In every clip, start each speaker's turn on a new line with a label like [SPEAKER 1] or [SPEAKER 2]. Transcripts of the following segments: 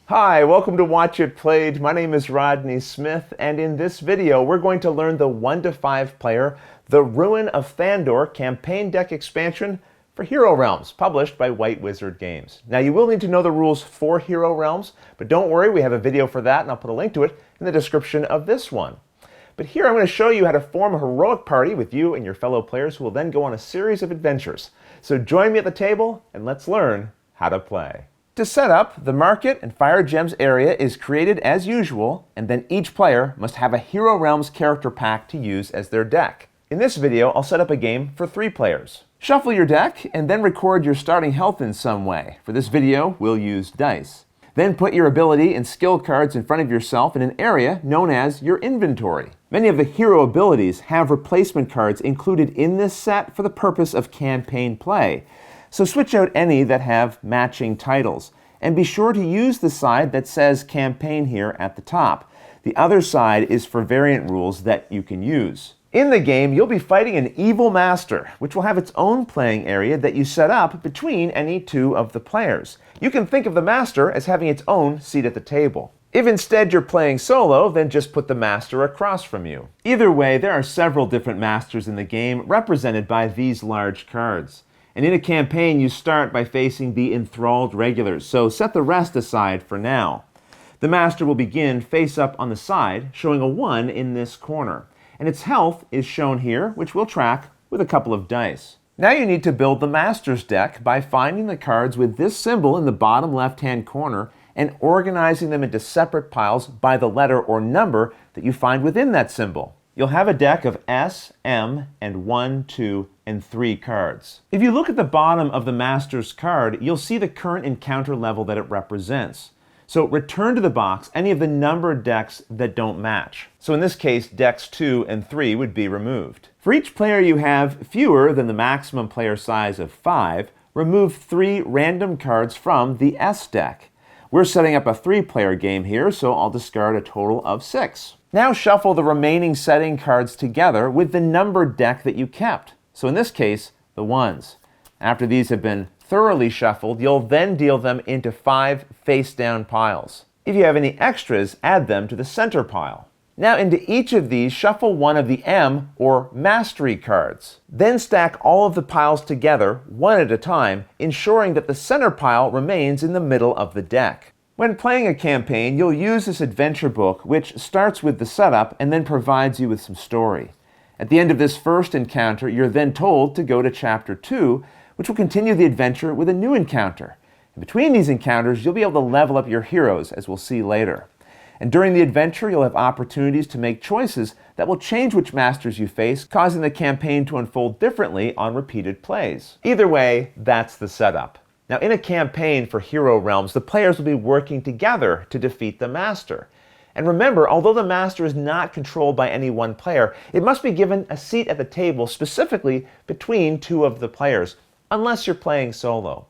[SPEAKER 1] Hi, welcome to Watch It Played. My name is Rodney Smith, and in this video we're going to learn the 1 to 5 player The Ruin of Thandar campaign deck expansion for Hero Realms, published by White Wizard Games. Now you will need to know the rules for Hero Realms, but don't worry, we have a video for that and I'll put a link to it in the description of this one. But here I'm going to show you how to form a heroic party with you and your fellow players who will then go on a series of adventures. So join me at the table and let's learn how to play. To set up, the Market and Fire Gems area is created as usual, and then each player must have a Hero Realms character pack to use as their deck. In this video, I'll set up a game for 3 players. Shuffle your deck, and then record your starting health in some way. For this video, we'll use dice. Then put your ability and skill cards in front of yourself in an area known as your inventory. Many of the hero abilities have replacement cards included in this set for the purpose of campaign play. So switch out any that have matching titles. And be sure to use the side that says campaign here at the top. The other side is for variant rules that you can use. In the game, you'll be fighting an evil master, which will have its own playing area that you set up between any 2 of the players. You can think of the master as having its own seat at the table. If instead you're playing solo, then just put the master across from you. Either way, there are several different masters in the game represented by these large cards. And in a campaign, you start by facing the enthralled regulars, so set the rest aside for now. The master will begin face up on the side, showing a 1 in this corner. And its health is shown here, which we'll track with a couple of dice. Now you need to build the master's deck by finding the cards with this symbol in the bottom left-hand corner and organizing them into separate piles by the letter or number that you find within that symbol. You'll have a deck of S, M, and 1, 2, and 3 cards. If you look at the bottom of the master's card, you'll see the current encounter level that it represents. So return to the box any of the numbered decks that don't match. So in this case, decks 2 and 3 would be removed. For each player you have fewer than the maximum player size of 5, remove 3 random cards from the S deck. We're setting up a 3-player game here, so I'll discard a total of 6. Now shuffle the remaining setting cards together with the numbered deck that you kept. So in this case, the 1s. After these have been thoroughly shuffled, you'll then deal them into 5 face-down piles. If you have any extras, add them to the center pile. Now into each of these, shuffle one of the M or Mastery cards. Then stack all of the piles together, one at a time, ensuring that the center pile remains in the middle of the deck. When playing a campaign, you'll use this adventure book, which starts with the setup and then provides you with some story. At the end of this first encounter, you're then told to go to Chapter 2, which will continue the adventure with a new encounter. In between these encounters, you'll be able to level up your heroes, as we'll see later. And during the adventure, you'll have opportunities to make choices that will change which masters you face, causing the campaign to unfold differently on repeated plays. Either way, that's the setup. Now, in a campaign for Hero Realms, the players will be working together to defeat the master. And remember, although the master is not controlled by any one player, it must be given a seat at the table specifically between 2 of the players, unless you're playing solo.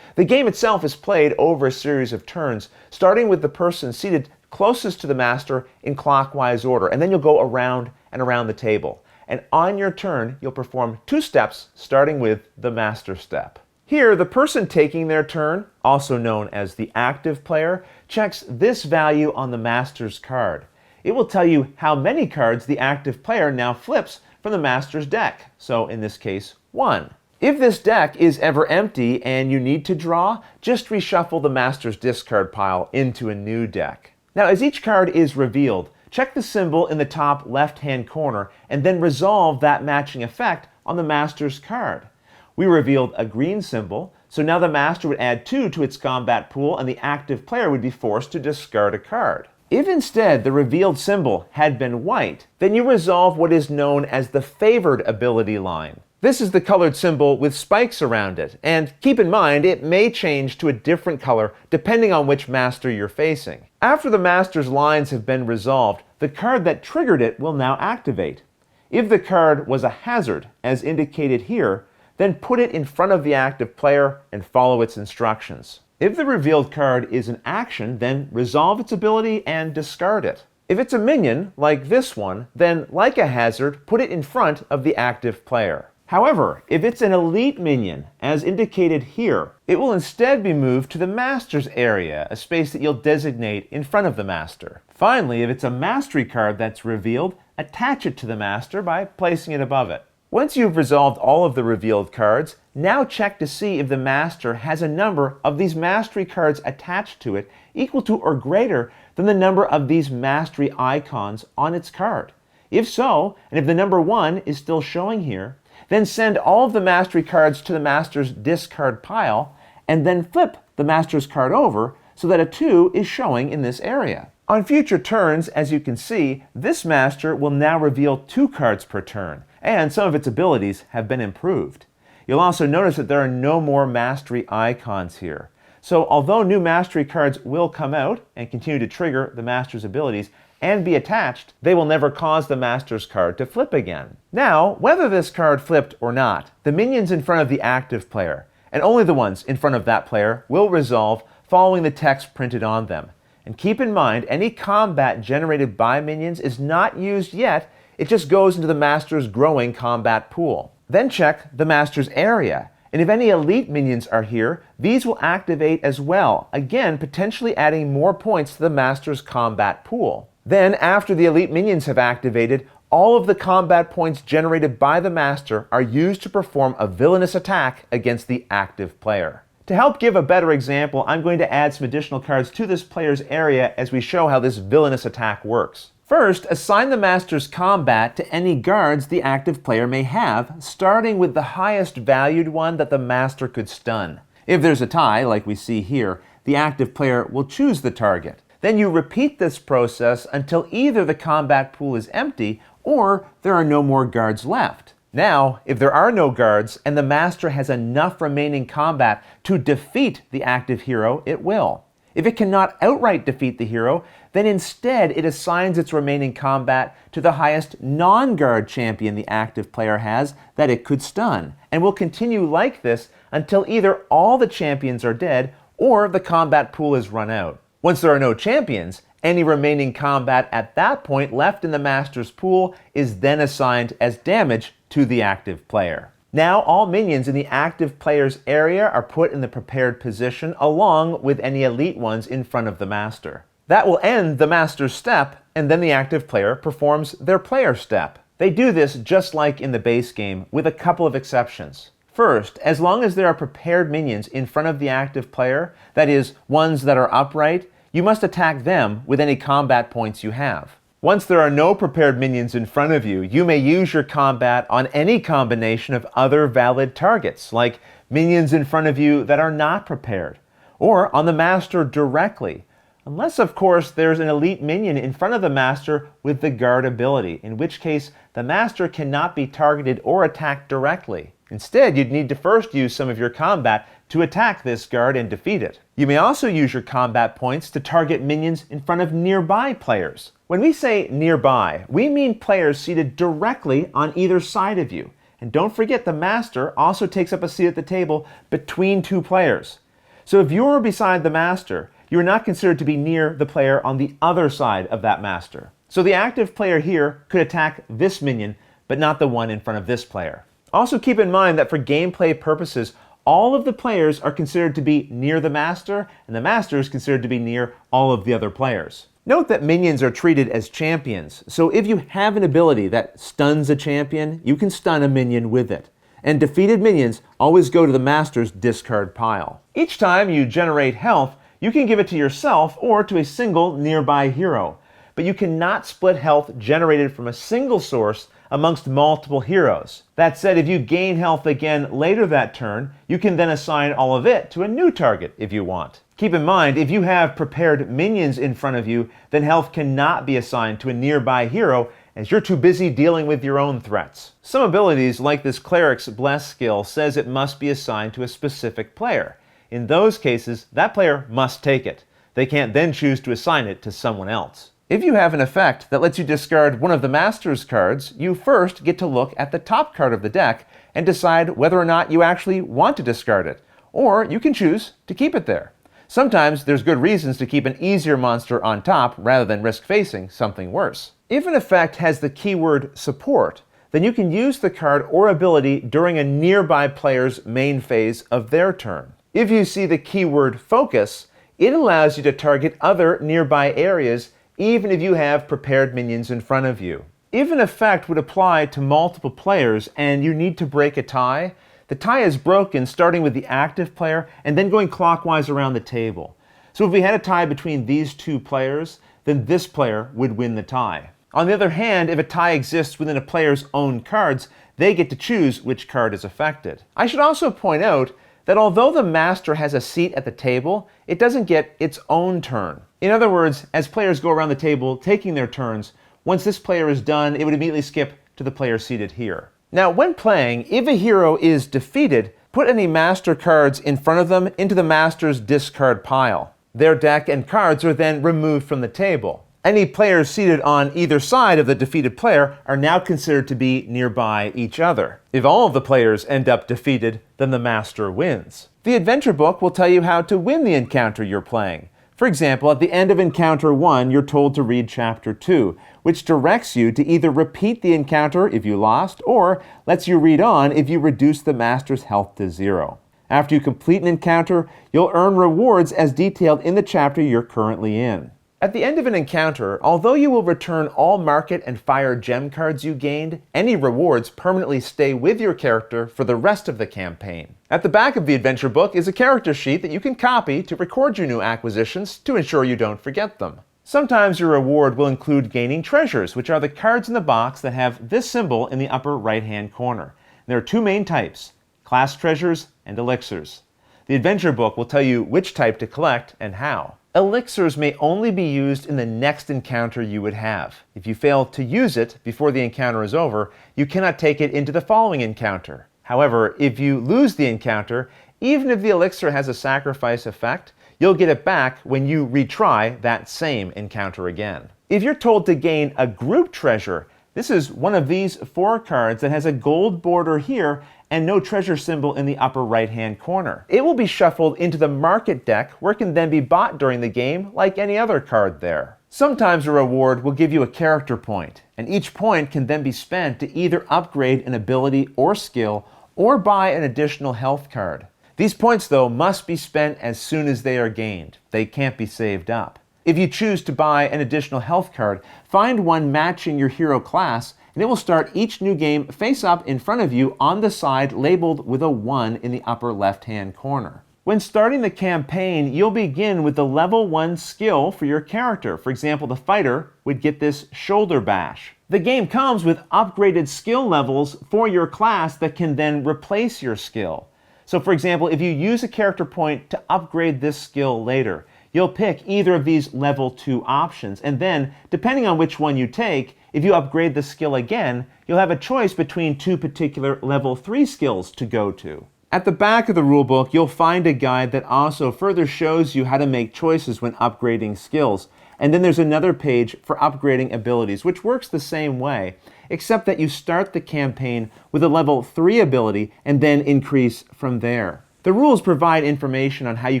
[SPEAKER 1] The game itself is played over a series of turns, starting with the person seated closest to the master in clockwise order, and then you'll go around and around the table. And on your turn, you'll perform 2 steps, starting with the master step. Here, the person taking their turn, also known as the active player, checks this value on the master's card. It will tell you how many cards the active player now flips from the master's deck, so in this case, 1. If this deck is ever empty and you need to draw, just reshuffle the master's discard pile into a new deck. Now, as each card is revealed, check the symbol in the top left-hand corner and then resolve that matching effect on the master's card. We revealed a green symbol, so now the master would add 2 to its combat pool and the active player would be forced to discard a card. If instead the revealed symbol had been white, then you resolve what is known as the favored ability line. This is the colored symbol with spikes around it, and keep in mind it may change to a different color depending on which master you're facing. After the master's lines have been resolved, the card that triggered it will now activate. If the card was a hazard, as indicated here, then put it in front of the active player and follow its instructions. If the revealed card is an action, then resolve its ability and discard it. If it's a minion, like this one, then like a hazard, put it in front of the active player. However, if it's an elite minion, as indicated here, it will instead be moved to the master's area, a space that you'll designate in front of the master. Finally, if it's a mastery card that's revealed, attach it to the master by placing it above it. Once you've resolved all of the revealed cards, now check to see if the master has a number of these mastery cards attached to it equal to or greater than the number of these mastery icons on its card. If so, and if the number 1 is still showing here, then send all of the mastery cards to the master's discard pile, and then flip the master's card over so that a 2 is showing in this area. On future turns, as you can see, this master will now reveal 2 cards per turn, and some of its abilities have been improved. You'll also notice that there are no more mastery icons here. So although new mastery cards will come out and continue to trigger the master's abilities and be attached, they will never cause the master's card to flip again. Now, whether this card flipped or not, the minions in front of the active player, and only the ones in front of that player, will resolve following the text printed on them. And keep in mind, any combat generated by minions is not used yet, it just goes into the master's growing combat pool. Then check the master's area, and if any elite minions are here, these will activate as well, again potentially adding more points to the master's combat pool. Then, after the elite minions have activated, all of the combat points generated by the master are used to perform a villainous attack against the active player. To help give a better example, I'm going to add some additional cards to this player's area as we show how this villainous attack works. First, assign the master's combat to any guards the active player may have, starting with the highest valued one that the master could stun. If there's a tie, like we see here, the active player will choose the target. Then you repeat this process until either the combat pool is empty or there are no more guards left. Now, if there are no guards and the master has enough remaining combat to defeat the active hero, it will. If it cannot outright defeat the hero, then instead it assigns its remaining combat to the highest non-guard champion the active player has that it could stun, and will continue like this until either all the champions are dead or the combat pool is run out. Once there are no champions, any remaining combat at that point left in the master's pool is then assigned as damage to the active player. Now all minions in the active player's area are put in the prepared position along with any elite ones in front of the master. That will end the master's step, and then the active player performs their player step. They do this just like in the base game, with a couple of exceptions. First, as long as there are prepared minions in front of the active player, that is, ones that are upright, you must attack them with any combat points you have. Once there are no prepared minions in front of you, you may use your combat on any combination of other valid targets, like minions in front of you that are not prepared, or on the master directly, unless of course there's an elite minion in front of the master with the guard ability, in which case the master cannot be targeted or attacked directly. Instead, you'd need to first use some of your combat to attack this guard and defeat it. You may also use your combat points to target minions in front of nearby players. When we say nearby, we mean players seated directly on either side of you. And don't forget, the master also takes up a seat at the table between two players. So if you're beside the master, you're not considered to be near the player on the other side of that master. So the active player here could attack this minion, but not the one in front of this player. Also keep in mind that for gameplay purposes, all of the players are considered to be near the master, and the master is considered to be near all of the other players. Note that minions are treated as champions, so if you have an ability that stuns a champion, you can stun a minion with it. And defeated minions always go to the master's discard pile. Each time you generate health, you can give it to yourself or to a single nearby hero, but you cannot split health generated from a single source amongst multiple heroes. That said, if you gain health again later that turn, you can then assign all of it to a new target if you want. Keep in mind, if you have prepared minions in front of you, then health cannot be assigned to a nearby hero as you're too busy dealing with your own threats. Some abilities, like this Cleric's Bless skill, says it must be assigned to a specific player. In those cases, that player must take it. They can't then choose to assign it to someone else. If you have an effect that lets you discard one of the master's cards, you first get to look at the top card of the deck and decide whether or not you actually want to discard it, or you can choose to keep it there. Sometimes there's good reasons to keep an easier monster on top rather than risk facing something worse. If an effect has the keyword support, then you can use the card or ability during a nearby player's main phase of their turn. If you see the keyword focus, it allows you to target other nearby areas even if you have prepared minions in front of you. If an effect would apply to multiple players and you need to break a tie, the tie is broken starting with the active player and then going clockwise around the table. So if we had a tie between these two players, then this player would win the tie. On the other hand, if a tie exists within a player's own cards, they get to choose which card is affected. I should also point out that although the master has a seat at the table, it doesn't get its own turn. In other words, as players go around the table taking their turns, once this player is done, it would immediately skip to the player seated here. Now, when playing, if a hero is defeated, put any master cards in front of them into the master's discard pile. Their deck and cards are then removed from the table. Any players seated on either side of the defeated player are now considered to be nearby each other. If all of the players end up defeated, then the master wins. The adventure book will tell you how to win the encounter you're playing. For example, at the end of Encounter 1, you're told to read Chapter 2, which directs you to either repeat the encounter if you lost, or lets you read on if you reduce the master's health to 0. After you complete an encounter, you'll earn rewards as detailed in the chapter you're currently in. At the end of an encounter, although you will return all market and fire gem cards you gained, any rewards permanently stay with your character for the rest of the campaign. At the back of the adventure book is a character sheet that you can copy to record your new acquisitions to ensure you don't forget them. Sometimes your reward will include gaining treasures, which are the cards in the box that have this symbol in the upper right-hand corner. There are two main types: class treasures and elixirs. The adventure book will tell you which type to collect and how. Elixirs may only be used in the next encounter you would have. If you fail to use it before the encounter is over, you cannot take it into the following encounter. However, if you lose the encounter, even if the elixir has a sacrifice effect, you'll get it back when you retry that same encounter again. If you're told to gain a group treasure, this is one of these 4 cards that has a gold border here and no treasure symbol in the upper right-hand corner. It will be shuffled into the market deck where it can then be bought during the game like any other card there. Sometimes a reward will give you a character point, and each point can then be spent to either upgrade an ability or skill or buy an additional health card. These points, though, must be spent as soon as they are gained. They can't be saved up. If you choose to buy an additional health card, find one matching your hero class, and it will start each new game face up in front of you on the side labeled with a 1 in the upper left-hand corner. When starting the campaign, you'll begin with the level 1 skill for your character. For example, the fighter would get this shoulder bash. The game comes with upgraded skill levels for your class that can then replace your skill. So for example, if you use a character point to upgrade this skill later, you'll pick either of these level 2 options, and then, depending on which one you take, if you upgrade the skill again, you'll have a choice between 2 particular level 3 skills to go to. At the back of the rulebook, you'll find a guide that also further shows you how to make choices when upgrading skills. And then there's another page for upgrading abilities, which works the same way, except that you start the campaign with a level 3 ability and then increase from there. The rules provide information on how you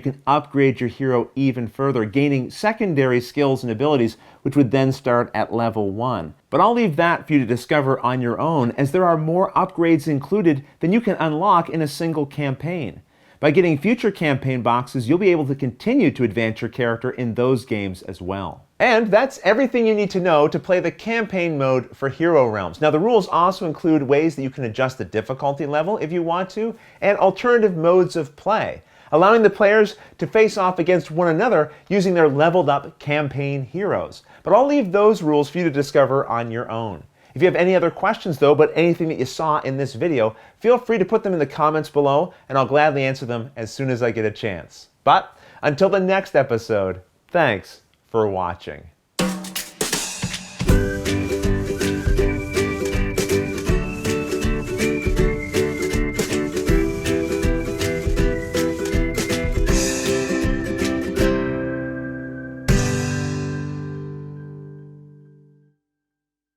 [SPEAKER 1] can upgrade your hero even further, gaining secondary skills and abilities, which would then start at level 1. But I'll leave that for you to discover on your own, as there are more upgrades included than you can unlock in a single campaign. By getting future campaign boxes, you'll be able to continue to advance your character in those games as well. And that's everything you need to know to play the campaign mode for Hero Realms. Now, the rules also include ways that you can adjust the difficulty level if you want to, and alternative modes of play, allowing the players to face off against one another using their leveled up campaign heroes. But I'll leave those rules for you to discover on your own. If you have any other questions, though, about anything that you saw in this video, feel free to put them in the comments below, and I'll gladly answer them as soon as I get a chance. But until the next episode, thanks for watching.